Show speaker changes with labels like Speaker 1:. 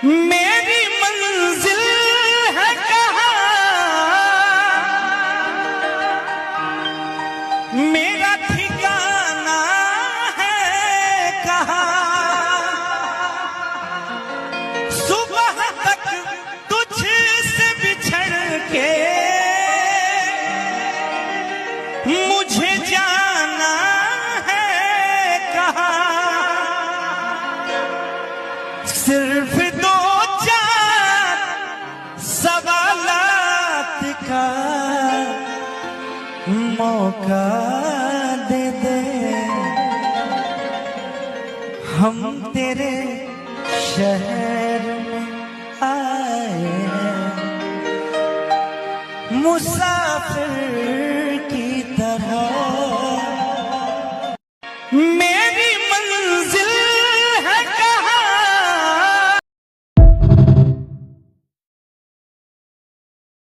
Speaker 1: मेरी मंजिल है कहाँ, मेरा ठिकाना है कहाँ। सुबह तक तुझसे बिछड़ के मुझे जाना है कहाँ। सिर्फ दो चार सवालात का मौका दे दे, हम तेरे शहर में